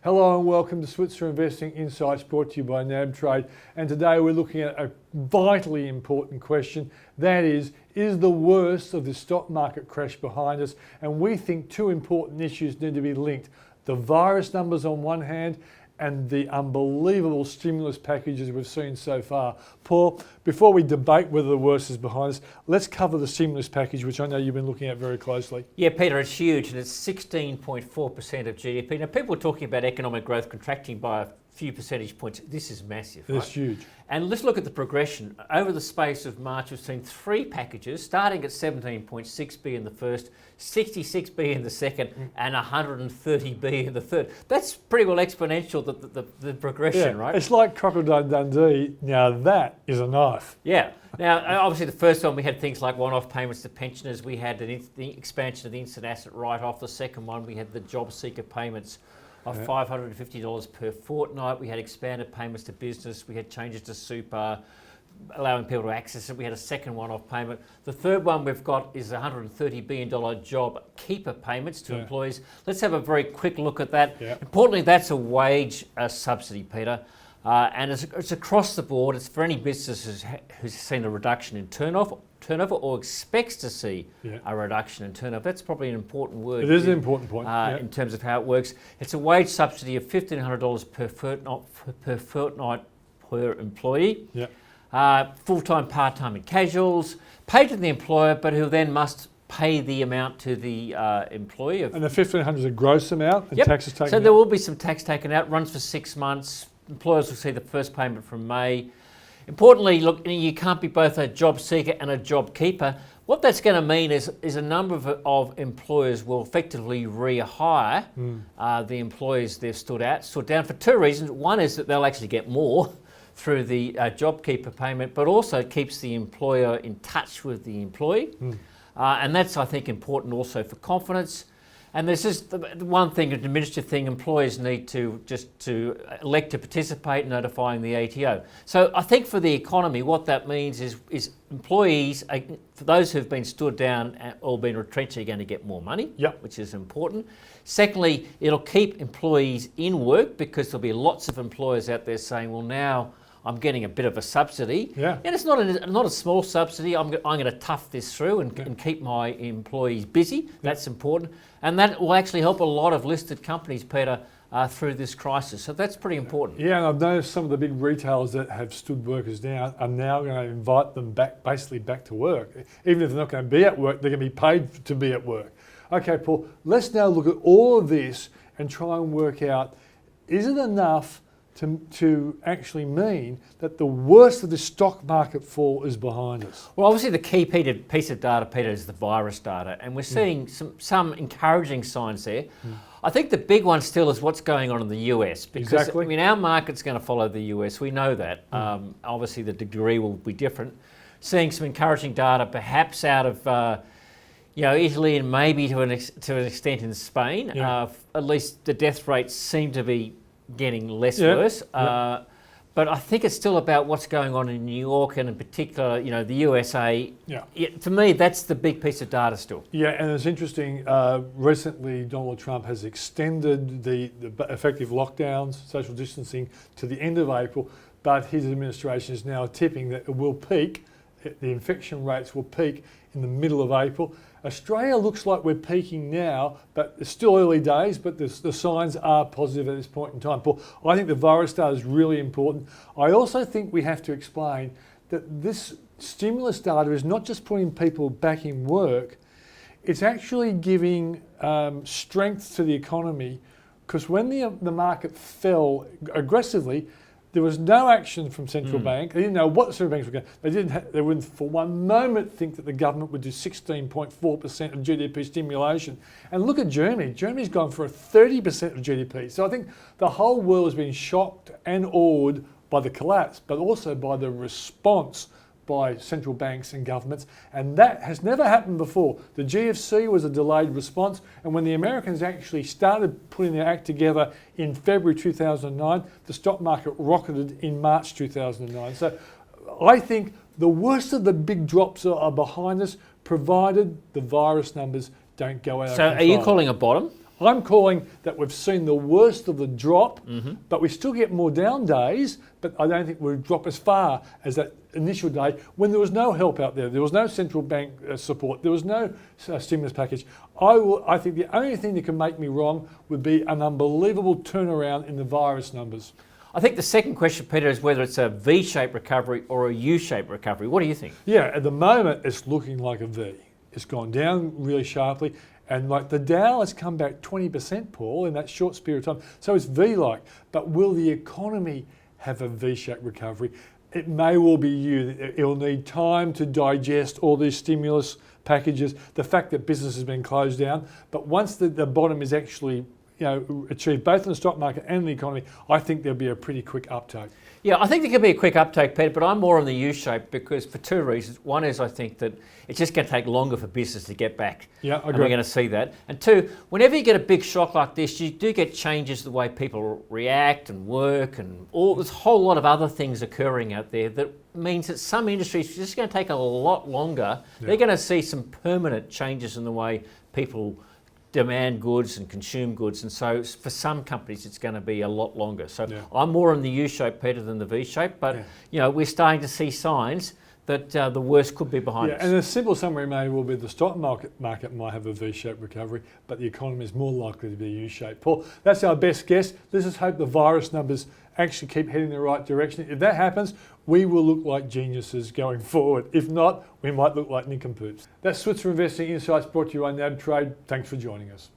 Hello and welcome to Switzer Investing Insights, brought to you by nabtrade. And today we're looking at a vitally important question. That is the worst of the stock market crash behind us? And we think two important issues need to be linked. The virus numbers on one hand and the unbelievable stimulus packages we've seen so far. Paul, before we debate whether the worst is behind us, let's cover the stimulus package, which I know you've been looking at very closely. Yeah, Peter, it's huge, and it's 16.4% of GDP. Now, people are talking about economic growth contracting by a few percentage points. This is massive, right? It's huge. And let's look at the progression. Over the space of March, we've seen three packages, starting at 17.6 billion the first, 66 billion the second, and 130 billion the third. That's pretty well exponential, the progression, right? It's like Crocodile Dundee. Now that is a knife. Yeah. Now, obviously, the first one we had things like one-off payments to pensioners. We had the expansion of the instant asset write-off. The second one, we had the job seeker payments of $550 per fortnight. We had expanded payments to business. We had changes to super, allowing people to access it. We had a second one-off payment. The third one we've got is $130 billion job keeper payments to employees. Let's have a very quick look at that. Importantly, that's a wage subsidy, Peter. And it's across the board. It's for any business who's seen a reduction in turnover or expects to see a reduction in turnover. That's probably an important word. It is an important point. In terms of how it works. It's a wage subsidy of $1,500 per fortnight per employee. Full-time, part-time and casuals, paid to the employer, but who then must pay the amount to the employee. And the $1,500 is a gross amount and tax is taken out? So there will be some tax taken out, runs for 6 months. Employers will see the first payment from May. Importantly, look, you can't be both a job seeker and a job keeper. What that's going to mean is a number of employers will effectively rehire the employees they've stood down for two reasons. One is that they'll actually get more through the job keeper payment, but also keeps the employer in touch with the employee. And that's, I think, important also for confidence. And there's just the one thing, an administrative thing, employers need to elect to participate in notifying the ATO. So I think for the economy, what that means is employees, for those who've been stood down or been retrenched, are going to get more money, which is important. Secondly, it'll keep employees in work because there'll be lots of employers out there saying, well, now I'm getting a bit of a subsidy. And it's not a small subsidy. I'm going to tough this through and keep my employees busy. That's important. And that will actually help a lot of listed companies, Peter, through this crisis. So that's pretty important. Yeah, and I've noticed some of the big retailers that have stood workers down are now going to invite them basically back to work. Even if they're not going to be at work, they're going to be paid to be at work. Okay, Paul, let's now look at all of this and try and work out, is it enough to actually mean that the worst of the stock market fall is behind us? Well, obviously the key piece of data, Peter, is the virus data, and we're seeing some encouraging signs there. I think the big one still is what's going on in the US, because I mean, our market's going to follow the US. We know that. Obviously the degree will be different. Seeing some encouraging data, perhaps out of Italy and maybe to an extent in Spain. At least the death rates seem to be getting less worse. But I think it's still about what's going on in New York and in particular, the USA. To me, that's the big piece of data still. Yeah, and it's interesting, recently Donald Trump has extended the effective lockdowns, social distancing, to the end of April, but his administration is now tipping that it will peak, the infection rates will peak in the middle of April. Australia looks like we're peaking now, but it's still early days, but the signs are positive at this point in time. Paul, I think the virus data is really important. I also think we have to explain that this stimulus data is not just putting people back in work, it's actually giving strength to the economy, because when the market fell aggressively, there was no action from central bank. They didn't know what the central banks were going. They wouldn't for one moment think that the government would do 16.4% of GDP stimulation. And look at Germany. Germany's gone for a 30% of GDP. So I think the whole world has been shocked and awed by the collapse, but also by the response by central banks and governments, and that has never happened before. The GFC was a delayed response, and when the Americans actually started putting their act together in February 2009, the stock market rocketed in March 2009. So I think the worst of the big drops are behind us, provided the virus numbers don't go out of control. So are you calling a bottom? I'm calling that we've seen the worst of the drop, but we still get more down days, but I don't think we'll drop as far as that initial day when there was no help out there. There was no central bank support. There was no stimulus package. I think the only thing that can make me wrong would be an unbelievable turnaround in the virus numbers. I think the second question, Peter, is whether it's a V-shaped recovery or a U-shaped recovery. What do you think? Yeah, at the moment, it's looking like a V. It's gone down really sharply. And like the Dow has come back 20%, Paul, in that short period of time. So it's V-like. But will the economy have a V-shaped recovery? It may well be U. It'll need time to digest all these stimulus packages, the fact that business has been closed down. But once the bottom is actually achieved both in the stock market and the economy, I think there'll be a pretty quick uptake. Yeah, I think there could be a quick uptake, Peter, but I'm more on the U-shape because for two reasons. One is I think that it's just going to take longer for business to get back. Yeah, I agree. And we're going to see that. And two, whenever you get a big shock like this, you do get changes the way people react and work and there's a whole lot of other things occurring out there that means that some industries are just going to take a lot longer. Yeah. They're going to see some permanent changes in the way people demand goods and consume goods, and so for some companies it's going to be a lot longer. So I'm more in the U-shape, Peter, than the V-shape, but we're starting to see signs that the worst could be behind us. And a simple summary may well be the stock market might have a V-shaped recovery, but the economy is more likely to be U-shaped. Paul, that's our best guess. Let's just hope the virus numbers actually keep heading in the right direction. If that happens, we will look like geniuses going forward. If not, we might look like nincompoops. That's Switzer Investing Insights brought to you by nabtrade. Thanks for joining us.